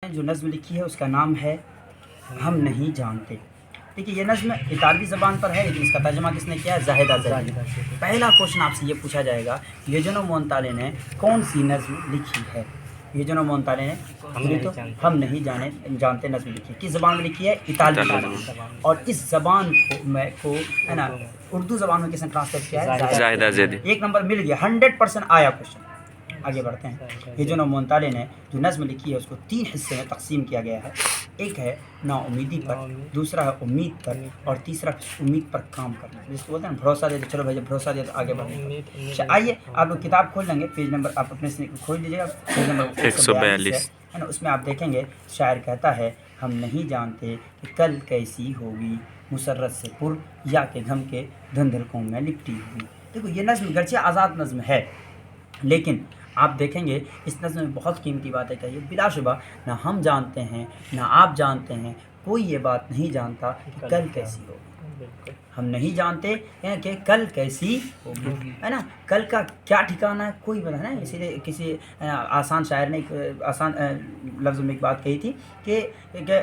جو نظم لکھی ہے اس کا نام ہے ہم نہیں جانتے. دیکھیے یہ نظم اطالوی زبان پر ہے، لیکن اس کا ترجمہ کس نے کیا ہے؟ زاہدہ زیدی. پہلا کوشچن آپ سے یہ پوچھا جائے گا یوجنو مونتالے نے کون سی نظم لکھی ہے؟ یوجنو مونتالے نے ہم نہیں جانتے نظم لکھی. کس زبان میں لکھی ہے؟ اطالوی زبان. اور اس زبان کو ہے نا اردو زبان میں کس نے ٹرانسلیٹ کیا ہے؟ زاہدہ زیدی. 1 نمبر مل گیا، 100% آیا کوشچن. آگے بڑھتے ہیں. یوجنو مونتالے نے جو نظم لکھی ہے اس کو 3 حصے میں تقسیم کیا گیا ہے. ایک ہے نا امیدی پر، دوسرا ہے امید پر، اور تیسرا امید پر کام کرنا. جس کو بولتے ہیں بھروسہ دے. چلو بھائی بھروسہ دے تو آگے بڑھیں. آئیے آپ لوگ کتاب کھول لیں گے، پیج نمبر آپ اپنے سے کھول لیجیے گا، پیج نمبر 142 ہے نا. اس میں آپ دیکھیں گے شاعر کہتا ہے ہم نہیں جانتے کہ کل کیسی ہوگی مسرت سے پر یا کہ غم کے دھندلکوں میں لپٹی ہوئی. دیکھو یہ نظم گرچہ آزاد نظم ہے، لیکن آپ دیکھیں گے اس نظم میں بہت قیمتی باتیں کہی ہے. بلا شبہ نہ ہم جانتے ہیں نہ آپ جانتے ہیں، کوئی یہ بات نہیں جانتا کہ کل کیسی ہوگی. ہم نہیں جانتے کہ کل کیسی ہوگی، ہے نا. کل کا کیا ٹھکانا ہے کوئی پتہ نہیں. اسی لیے کسی آسان شاعر نے آسان لفظ میں ایک بات کہی تھی کہ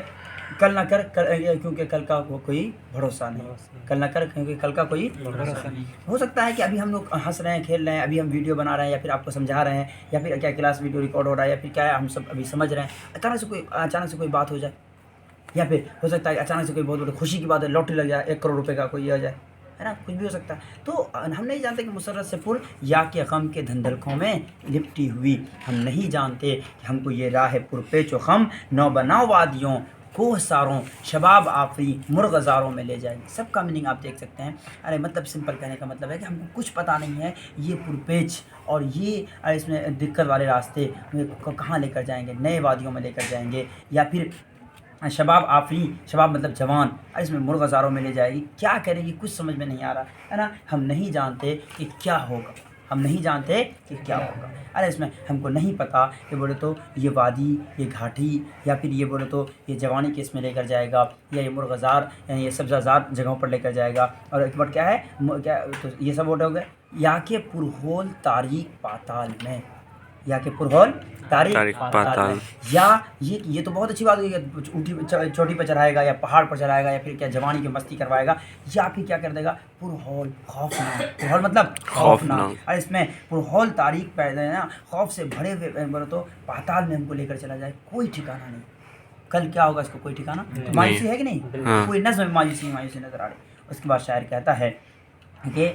کل نہ کر کیونکہ کل کا کوئی بھروسہ نہیں. کل نہ کر کیونکہ کل کا کوئی بھروسہ نہیں. ہو سکتا ہے کہ ابھی ہم لوگ ہنس رہے ہیں، کھیل رہے ہیں، ابھی ہم ویڈیو بنا رہے ہیں یا پھر آپ کو سمجھا رہے ہیں، یا پھر کیا کلاس ویڈیو ریکارڈ ہو رہا ہے، یا پھر کیا ہے ہم سب ابھی سمجھ رہے ہیں. اچانک سے کوئی بات ہو جائے، یا پھر ہو سکتا ہے کہ اچانک سے کوئی بہت بڑی خوشی کی بات ہے، لاٹری لگ جائے 1 کروڑ روپے کا کوئی آ جائے، ہے نا. کچھ بھی ہو سکتا ہے. تو ہم نہیں جانتے کہ مسرت سے پر یا کہ غم کے دھندلکوں میں لپٹی ہوئی. ہم نہیں جانتے کہ ہم کو یہ راہ پر پیچ و خم نو بناؤ وادیوں کوہ ساروں شباب آفری مرغزاروں میں لے جائیں گے. سب کا میننگ آپ دیکھ سکتے ہیں. ارے مطلب سمپل کہنے کا مطلب ہے کہ ہم کو کچھ پتہ نہیں ہے یہ پرپیچ اور یہ اس میں دقت والے راستے کہاں لے کر جائیں گے. نئے وادیوں میں لے کر جائیں گے، یا پھر شباب آفری، شباب مطلب جوان، اور اس میں مرغزاروں میں لے جائے گی. کیا کرے گی کچھ سمجھ میں نہیں آ رہا ہے نا. ہم نہیں جانتے کہ کیا ہوگا، ہم نہیں جانتے کہ کیا ہوگا. ارے اس میں ہم کو نہیں پتہ کہ بولے تو یہ وادی، یہ گھاٹی، یا پھر یہ بولے تو یہ جوانی کے اس میں لے کر جائے گا، یا یہ مرغزار یعنی یہ سبزہ زار جگہوں پر لے کر جائے گا. اور ایک بار کیا ہے تو یہ سب ورڈ ہو گئے. یا کہ پرہول تاریک پاتال میں، یا کہ پرہول تاریک پاتال میں. یا یہ تو بہت اچھی بات ہوئی کہ چوٹی پہ چڑھائے گا یا پہاڑ پر چڑھائے گا، یا پھر کیا جوانی کی مستی کروائے گا، یا پھر کیا کر دے گا پرہول خوفناک. پرہول مطلب خوفناک. اور اس میں پرہول تاریک پیدا ہے نا، خوف سے بھرے ہوئے بولے تو پاتال میں ہم کو لے کر چلا جائے. کوئی ٹھکانا نہیں کل کیا ہوگا، اس کو کوئی ٹھکانا. مایوسی ہے کہ نہیں؟ کوئی نظم میں مایوسی نظر آ رہی. اس کے بعد شاعر کہتا ہے کہ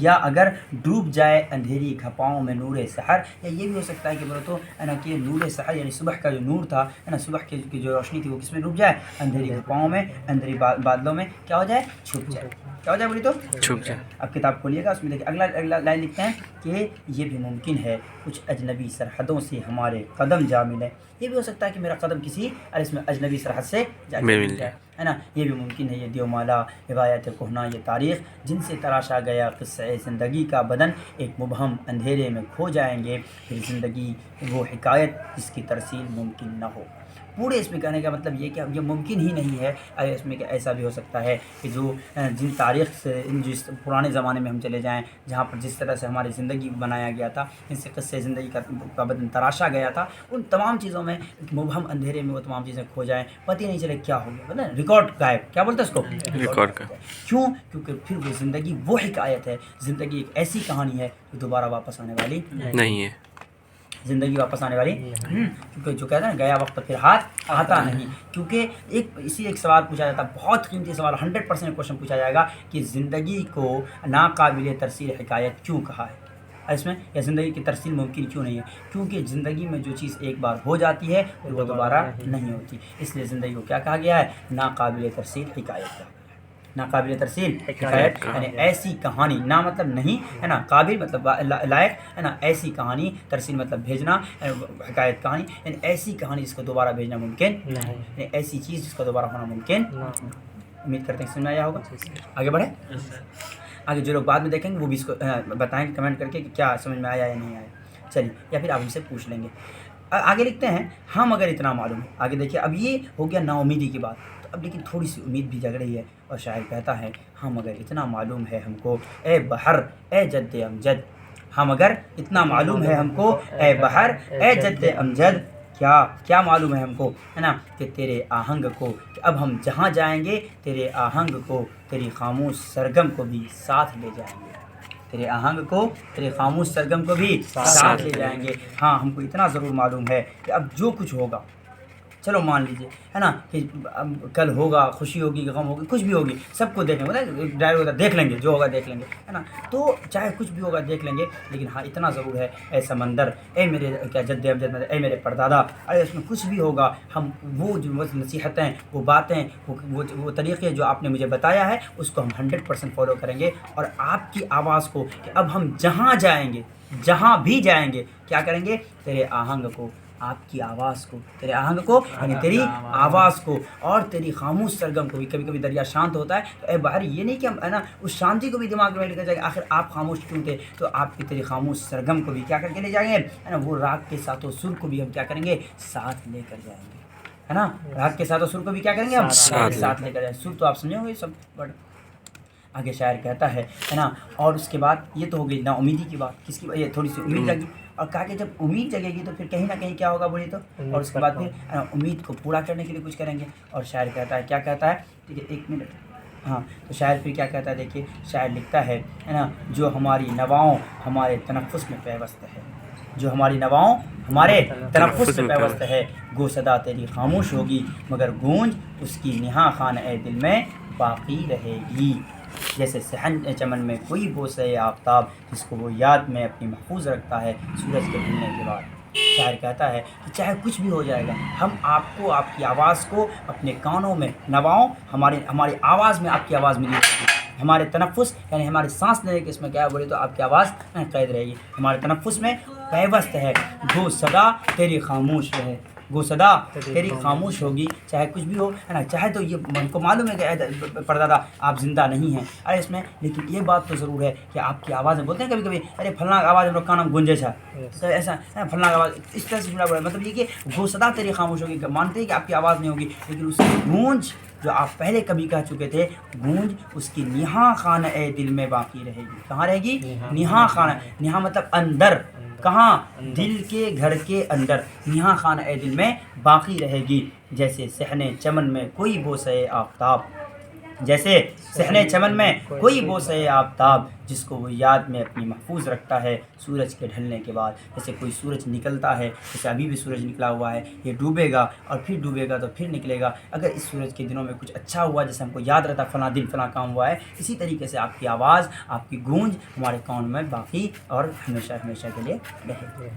یا اگر ڈوب جائے اندھیری گھپاؤں میں نور سحر. یا یہ بھی ہو سکتا ہے کہ بولے تو ہے نا کہ نور سحر یعنی صبح کا جو نور تھا ہے نا، صبح کی جو روشنی تھی وہ کس میں ڈوب جائے؟ اندھیری گھپاؤں میں، اندھیری بادلوں میں کیا ہو جائے؟ چھپ جائے. کیا ہو جائے بولی تو چھپ جائے. اب کتاب کھولیے گا، اس میں دیکھیے اگلا لائن لکھتے ہیں کہ یہ بھی ممکن ہے کچھ اجنبی سرحدوں سے ہمارے قدم جا ملے. یہ بھی ہو سکتا ہے کہ میرا قدم کسی اس میں اجنبی سرحد سے جا مل جائے، ہے نا. یہ بھی ممکن ہے یہ دیومالا روایت کہنا یہ تاریخ جن سے تراشا گیا قصہ زندگی کا بدن ایک مبہم اندھیرے میں کھو جائیں گے. پھر زندگی وہ حکایت جس کی ترسیل ممکن نہ ہو. پورے اس میں کہنے کا مطلب یہ کہ یہ ممکن ہی نہیں ہے. اس میں کہ ایسا بھی ہو سکتا ہے کہ جو جن تاریخ سے جس پرانے زمانے میں ہم چلے جائیں جہاں پر جس طرح سے ہماری زندگی بنایا گیا تھا، جن سے قصے زندگی کا بدن تراشا گیا تھا، ان تمام چیزوں میں مبہم اندھیرے میں وہ تمام چیزیں کھو جائیں، پتہ ہی نہیں چلے کیا ہو گیا. مطلب ریکارڈ غائب. کیا بولتے ہیں اس کو؟ ریکارڈ کا. کیوں؟ کیونکہ پھر وہ زندگی وہ حکایت ہے، زندگی ایک ایسی کہانی ہے جو دوبارہ واپس آنے والی نہیں ہے. زندگی واپس آنے والی کیونکہ جو کہتے ہیں گیا وقت پھر ہاتھ آتا نہیں. کیونکہ ایک سوال پوچھا جاتا ہے، بہت قیمتی سوال، 100% کوشچن پوچھا جائے گا کہ زندگی کو ناقابل ترسیل حکایت کیوں کہا ہے اس میں، یا زندگی کی ترسیل ممکن کیوں نہیں ہے؟ کیونکہ زندگی میں جو چیز ایک بار ہو جاتی ہے پھر وہ دوبارہ نہیں ہوتی. اس لیے زندگی کو کیا کہا گیا ہے؟ ناقابل ترسیل حکایت کہا. ناقابل ترسیل حکایت یعنی ایسی کہانی، نا مطلب نہیں ہے نا، قابل مطلب لائق ہے نا، ایسی کہانی، ترسیل مطلب بھیجنا، حکایت کہانی یعنی ایسی کہانی جس کو دوبارہ بھیجنا ممکن نہیں، یعنی ایسی چیز جس کو دوبارہ ہونا ممکن. امید کرتے ہیں سمجھ میں آیا ہوگا. آگے بڑھے. آگے جو لوگ بعد میں دیکھیں گے وہ بھی اس کو بتائیں گے کمنٹ کر کے کہ کیا سمجھ میں آیا یا نہیں آیا. چلیے، یا پھر آپ ہم سے پوچھ لیں گے. آگے لکھتے ہیں ہم اگر اتنا معلوم. آگے دیکھیے اب یہ ہو گیا نا امیدی کی بات. اب لیکن تھوڑی سی امید بھی جگ رہی ہے، اور شاعر کہتا ہے ہم اگر اتنا معلوم ہے ہم کو اے بحر اے جد امجد. ہم اگر اتنا معلوم ہے ہم کو اے بحر اے جد امجد کیا معلوم ہے ہم کو، ہے نا، کہ تیرے آہنگ کو، کہ اب ہم جہاں جائیں گے تیرے آہنگ کو تیری خاموش سرگم کو بھی ساتھ لے جائیں گے، تیرے آہنگ کو تیرے خاموش سرگم کو بھی ساتھ لے جائیں گے۔ ہاں ہم کو اتنا ضرور معلوم ہے کہ اب جو کچھ ہوگا، چلو مان لیجیے، ہے نا، کہ کل ہوگا، خوشی ہوگی، غم ہوگی، کچھ بھی ہوگی، سب کو دیکھیں گے، ڈائر ہوتا دیکھ لیں گے، جو ہوگا دیکھ لیں گے، ہے نا، تو چاہے کچھ بھی ہوگا دیکھ لیں گے، لیکن ہاں اتنا ضرور ہے، اے سمندر، اے میرے کیا جد امجد، اے میرے پردادا، ارے اس میں کچھ بھی ہوگا، ہم وہ جو نصیحتیں، وہ باتیں، وہ طریقے جو آپ نے مجھے بتایا ہے، اس کو ہم 100% فالو کریں گے، اور آپ کی آواز کو، کہ اب ہم جہاں جائیں گے، جہاں بھی جائیں گے، کیا کریں گے، تیرے آہنگ کو، آپ کی آواز کو، تیرے آہنگ کو یعنی تیری آواز کو، اور تیری خاموش سرگم کو بھی، کبھی کبھی دریا شانت ہوتا ہے تو اے باہر یہ نہیں کہ ہم، ہے نا، اس شانتی کو بھی دماغ میں لے کر جائیں گے، آخر آپ خاموش کیوں تھے، تو آپ کی تیری خاموش سرگم کو بھی کیا کر کے لے جائیں گے، ہے نا، وہ راگ کے ساتھ و سر کو بھی ہم کیا کریں گے، ساتھ لے کر جائیں گے، ہے نا، راگ کے ساتھ و سر کو بھی کیا کریں گے ہم، ساتھ لے کر جائیں گے، سر تو آپ سمجھے ہوں گے سب بڑ آگے شاعر کہتا ہے نا، اور اس کے بعد یہ تو ہو گئی نا امیدی کی بات، کس کی، یہ تھوڑی سی امید لگی، اور کہا کہ جب امید جگے گی تو پھر کہیں نہ کہیں کیا ہوگا بولیے تو، اور اس کے بعد پھر امید کو پورا کرنے کے لیے کچھ کریں گے، اور شاعر کہتا ہے، کیا کہتا ہے، ٹھیک ہے، ایک منٹ، ہاں، تو شاعر پھر کیا کہتا ہے، دیکھیے شاعر لکھتا ہے نا، جو ہماری نواؤں ہمارے تنفس میں پیوست ہے، جو ہماری نواؤں ہمارے تنفس میں پیوست ہے، گو صدا تیری خاموش ہوگی مگر گونج اس کی نہا خان اے دل میں باقی رہے گی، جیسے صحن چمن میں کوئی بوسہ آفتاب جس کو وہ یاد میں اپنی محفوظ رکھتا ہے سورج کے ڈھلنے کے بعد۔ شاعر کہتا ہے کہ چاہے کچھ بھی ہو جائے گا، ہم آپ کو، آپ کی آواز کو اپنے کانوں میں نواؤں، ہماری آواز میں آپ کی آواز ملی رہے گی، ہمارے تنفس یعنی ہمارے سانس لینے کے اس میں کیا بولے تو آپ کی آواز قید رہے گی، ہمارے تنفس میں پیوست ہے، گو صدا تیری خاموش رہے، گو صدا تیری خاموش ہوگی، چاہے کچھ بھی ہو، ہے نا، چاہے تو یہ ہم کو معلوم ہے کہ پردادا آپ زندہ نہیں ہیں، ارے اس میں لیکن یہ بات تو ضرور ہے کہ آپ کی آواز میں بولتے ہیں کبھی کبھی، ارے فلاں آواز ہم لوگ کا نام گنجے چھا، تو ایسا فلاں آواز اس طرح سے سنا پڑا، مطلب یہ کہ گو صدا تیری خاموش ہوگی، مانتے ہیں کہ آپ کی آواز نہیں ہوگی، لیکن اس کی گونج جو آپ پہلے کبھی کہہ چکے تھے، گونج اس کی نہا خانہ اے دل میں باقی رہے گی، کہاں رہے گی، نہا خانہ، نہا مطلب اندر، کہاں، دل کے گھر کے اندر، نہا خانہ اے دل میں باقی رہے گی، جیسے صحن چمن میں کوئی بوسہ آفتاب، جیسے صحن چمن میں کوئی بوسہ آفتاب جس کو وہ یاد میں اپنی محفوظ رکھتا ہے سورج کے ڈھلنے کے بعد، جیسے کوئی سورج نکلتا ہے، جیسے ابھی بھی سورج نکلا ہوا ہے، یہ ڈوبے گا اور پھر ڈوبے گا تو پھر نکلے گا، اگر اس سورج کے دنوں میں کچھ اچھا ہوا جیسے ہم کو یاد رہتا فلاں دن فلاں کام ہوا ہے، اسی طریقے سے آپ کی آواز، آپ کی گونج ہمارے کان میں باقی اور ہمیشہ ہمیشہ کے لیے رہے گی۔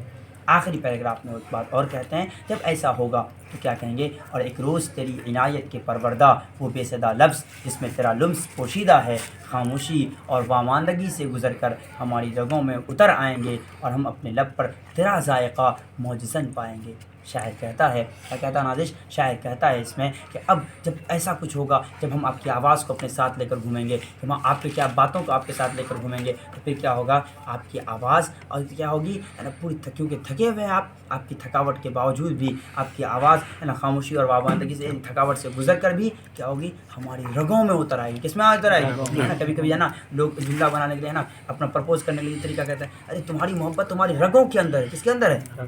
آخری پیراگراف میں ایک بات اور کہتے ہیں، جب ایسا ہوگا تو کیا کہیں گے، اور ایک روز تیری عنایت کے پروردہ وہ بے صدا لفظ جس میں تیرا لمس پوشیدہ ہے، خاموشی اور واماندگی سے گزر کر ہماری رگوں میں اتر آئیں گے، اور ہم اپنے لب پر تیرا ذائقہ معجزن پائیں گے۔ شاعر کہتا ہے، کیا کہتا ہے نازش، شاعر کہتا ہے اس میں کہ اب جب ایسا کچھ ہوگا، جب ہم آپ کی آواز کو اپنے ساتھ لے کر گھومیں گے، جب ہم آپ کے کیا باتوں کو آپ کے ساتھ لے کر گھومیں گے، تو پھر کیا ہوگا، آپ کی آواز اور کیا ہوگی، پوری کیونکہ تھکے ہوئے ہیں آپ کی تھکاوٹ کے باوجود بھی آپ کی آواز ہے نا، خاموشی اور وابندگی سے، ان تھکاوٹ سے گزر کر بھی کیا ہوگی، ہماری رگوں میں اتر آئے گی، کس میں اتر آئے گی، ہے نا، کبھی کبھی ہے نا لوگ جملہ بنانے کے لیے، ہے نا، اپنا پرپوز کرنے کے لیے طریقہ کہتے ہیں، ارے تمہاری محبت تمہاری رگوں کے اندر ہے، کس کے اندر ہے،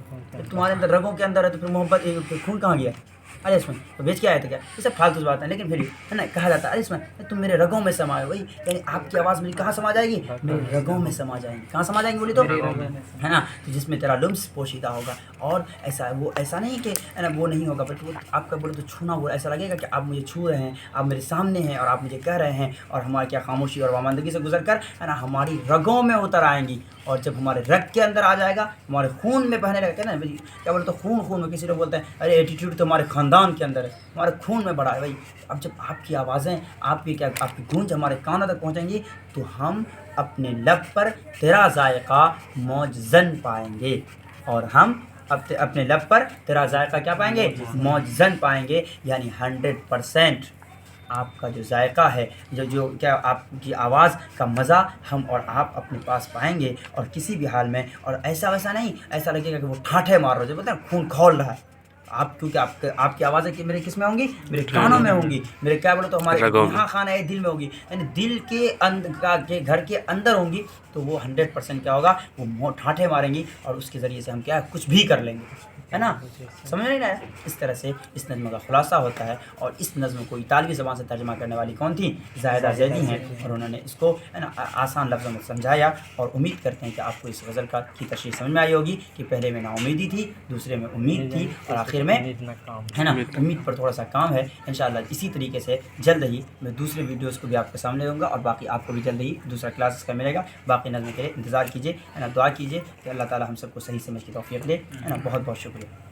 تمہارے اندر رگوں کے اندر ہے، تو پھر محبت پھر خون کہاں گیا، ارے اس میں تو بیچ کے آئے تھے کیا، یہ سب فالتو بات ہے، لیکن پھر ہے نا کہا جاتا ہے، ارے اس میں تم میرے رگوں میں سمائے، وہی یعنی آپ کی آواز میری کہاں سما جائے گی، میرے رگوں میں سما جائیں گی، کہاں سما جائیں گی بولی تو، ہے نا، تو جس میں تیرا لمس پوشیدہ ہوگا، اور ایسا وہ ایسا نہیں کہ ہے نا وہ نہیں ہوگا، بلکہ وہ آپ کا بولے تو چھونا، وہ ایسا لگے گا کہ آپ مجھے چھو رہے ہیں، آپ میرے سامنے ہیں اور آپ مجھے کہہ رہے ہیں، اور ہماری کیا خاموشی اور واماندگی سے گزر کر ہے نا ہماری رگوں میں اتر آئیں گی، اور جب ہمارے رگ کے اندر آ جائے گا، ہمارے خون میں بہنے لگا، نا کیا بولے تو خون میں، کسی لوگ بولتے ہیں ارے ایٹیٹیوڈ تو ہمارے خاندان کے اندر ہے، ہمارے خون میں بڑا ہے بھائی، اب جب آپ کی آوازیں، آپ کی گونج ہمارے کانوں تک پہنچیں گی، تو ہم اپنے لب پر تیرا ذائقہ معجزن پائیں گے، اور ہم اپنے لب پر تیرا ذائقہ کیا پائیں گے، معجزن پائیں گے، یعنی 100% آپ کا جو ذائقہ ہے، جو کیا آپ کی آواز کا مزہ ہم اور آپ اپنے پاس پائیں گے، اور کسی بھی حال میں، اور ایسا ویسا نہیں، ایسا لگے گا کہ وہ ٹھاٹھے مار رہے جو بولتے ہیں خون کھول رہا ہے آپ، کیونکہ آپ کی آوازیں میرے کس میں ہوں گی، میرے کانوں میں ہوں گی، میرے کیا بولے تو ہمارے یہاں خانہ ہے دل میں ہوگی، یعنی دل کے گھر کے اندر ہوں گی، تو وہ 100% کیا ہوگا، وہ ٹھاٹھے ماریں گی، اور اس کے ذریعے سے ہم کیا کچھ بھی کر لیں گے۔ ہے نا، سمجھ میں نہیں آیا؟ اس طرح سے اس نظم کا خلاصہ ہوتا ہے، اور اس نظم کو اطالوی زبان سے ترجمہ کرنے والی کون تھی؟ زاہدہ زیدی ہیں، اور انہوں نے اس کو ہے نا آسان لفظوں میں سمجھایا، اور امید کرتے ہیں کہ آپ کو اس غزل کی تشریح سمجھ میں آئی ہوگی کہ پہلے میں نا امیدی تھی، دوسرے میں امید تھی، اور آخر میں ہے نا امید پر تھوڑا سا کام ہے۔ انشاءاللہ اسی طریقے سے جلد ہی میں دوسرے ویڈیوز کو بھی آپ کے سامنے دوں گا، اور باقی آپ کو بھی جلد ہی دوسرا کلاسز کا ملے گا۔ باقی نظم کے لیے انتظار کیجیے، ہے نا، دعا کیجیے کہ اللہ تعالی ہم سب کو صحیح سمجھ کی توفیق دے، ہے نا۔ بہت بہت شکریہ۔